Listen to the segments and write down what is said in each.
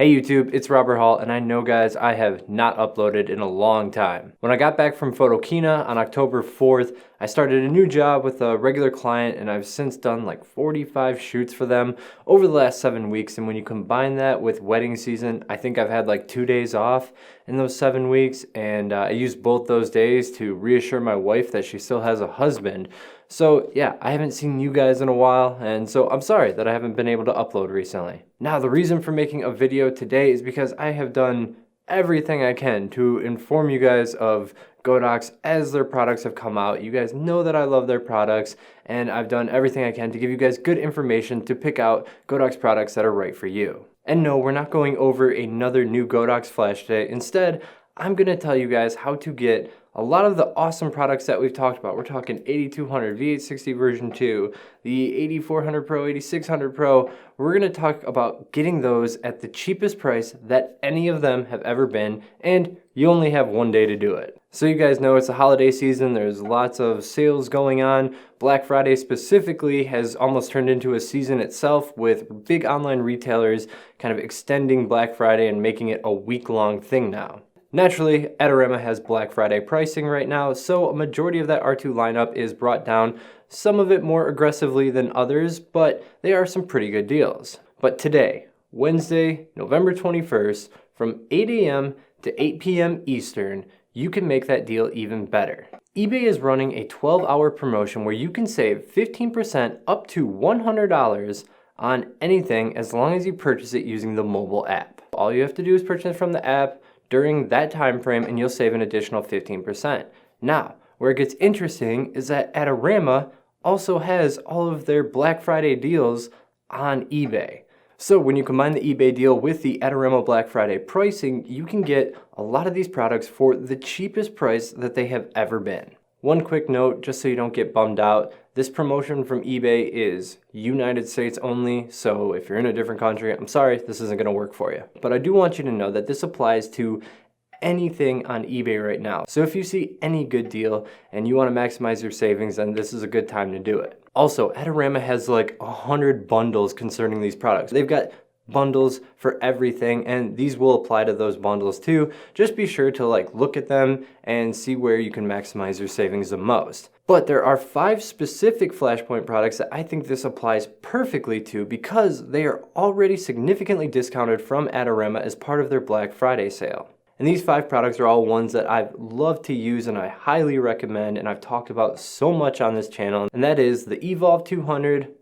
Hey YouTube, it's Robert Hall, and I know guys, I have not uploaded in a long time. When I got back from Photokina on October 4th, I started a new job with a regular client, and I've since done like 45 shoots for them over the last 7 weeks. And when you combine that with wedding season, I think I've had like 2 days off in those 7 weeks, and I used both those days to reassure my wife that she still has a husband. So yeah, I haven't seen you guys in a while, and so I'm sorry that I haven't been able to upload recently. Now, the reason for making a video today is because I have done everything I can to inform you guys of Godox as their products have come out. You guys know that I love their products, and I've done everything I can to give you guys good information to pick out Godox products that are right for you. And no, we're not going over another new Godox flash today. Instead, I'm going to tell you guys how to get a lot of the awesome products that we've talked about. We're talking AD200, V860 version 2, the AD400 Pro, AD600 Pro. We're going to talk about getting those at the cheapest price that any of them have ever been, and you only have 1 day to do it. So you guys know it's the holiday season. There's lots of sales going on. Black Friday specifically has almost turned into a season itself, with big online retailers kind of extending Black Friday and making it a week-long thing now. Naturally, Adorama has Black Friday pricing right now, so a majority of that R2 lineup is brought down, some of it more aggressively than others, but they are some pretty good deals. But today, Wednesday, November 21st, from 8 a.m. to 8 p.m. Eastern, you can make that deal even better. eBay is running a 12-hour promotion where you can save 15% up to $100 on anything as long as you purchase it using the mobile app. All you have to do is purchase it from the app during that time frame, and you'll save an additional 15%. Now, where it gets interesting is that Adorama also has all of their Black Friday deals on eBay. So when you combine the eBay deal with the Adorama Black Friday pricing, you can get a lot of these products for the cheapest price that they have ever been. One quick note, just so you don't get bummed out, this promotion from eBay is United States only, so if you're in a different country, I'm sorry, this isn't going to work for you. But I do want you to know that this applies to anything on eBay right now. So if you see any good deal and you want to maximize your savings, then this is a good time to do it. Also, Adorama has like 100 bundles concerning these products. They've got bundles for everything, and these will apply to those bundles too. Just be sure to look at them and see where you can maximize your savings the most. But there are 5 specific Flashpoint products that I think this applies perfectly to because they are already significantly discounted from Adorama as part of their Black Friday sale. And these 5 products are all ones that I've loved to use and I highly recommend, and I've talked about so much on this channel, and that is the Evolve 200,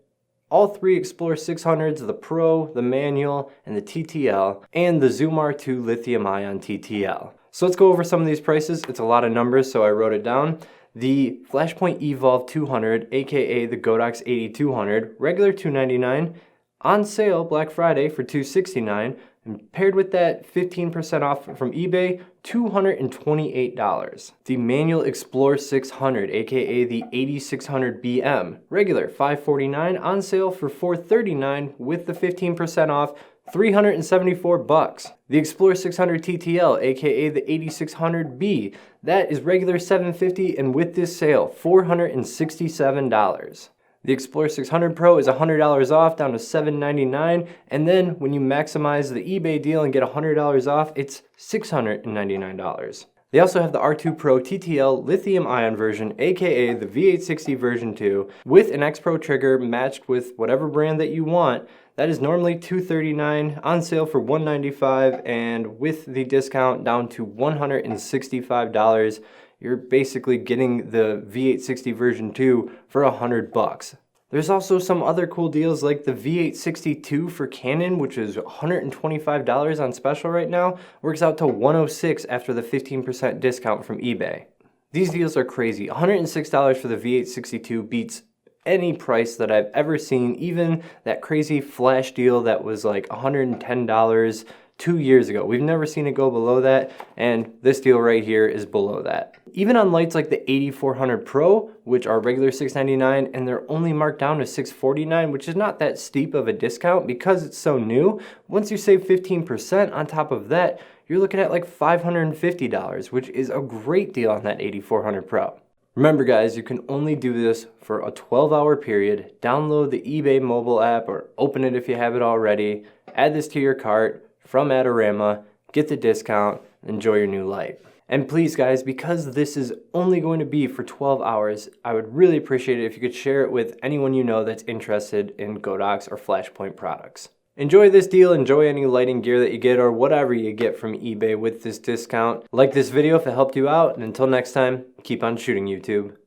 all 3 Explorer 600s, the Pro, the Manual, and the TTL, and the Zoom R2 Lithium-Ion TTL. So let's go over some of these prices. It's a lot of numbers, so I wrote it down. The Flashpoint Evolve 200, aka the Godox AD200, regular $299, on sale Black Friday for $269, and paired with that 15% off from eBay, $228. The Manual Explorer 600, aka the AD600 BM, regular $549, on sale for $439 with the 15% off, $374. The Explorer 600 TTL, aka the AD600B, that is regular $750, and with this sale, $467. The Explorer 600 Pro is $100 off, down to $799, and then when you maximize the eBay deal and get $100 off, it's $699. They also have the R2 Pro TTL lithium-ion version, aka the V860 version 2, with an X Pro trigger matched with whatever brand that you want. That is normally $239, on sale for $195, and with the discount down to $165. You're basically getting the V860 version 2 for $100. There's also some other cool deals like the V860II for Canon, which is $125 on special right now. Works out to $106 after the 15% discount from eBay. These deals are crazy. $106 for the V860II beats any price that I've ever seen, even that crazy flash deal that was like $110 2 years ago. We've never seen it go below that, and this deal right here is below that. Even on lights like the AD400 Pro, which are regular $699, and they're only marked down to $649, which is not that steep of a discount because it's so new. Once you save 15% on top of that, you're looking at like $550, which is a great deal on that AD400 Pro. Remember guys, you can only do this for a 12-hour period. Download the eBay mobile app or open it if you have it already. Add this to your cart. from Adorama, get the discount, enjoy your new light. And please guys, because this is only going to be for 12 hours, I would really appreciate it if you could share it with anyone you know that's interested in Godox or Flashpoint products. Enjoy this deal, enjoy any lighting gear that you get or whatever you get from eBay with this discount. Like this video if it helped you out, and until next time, keep on shooting, YouTube.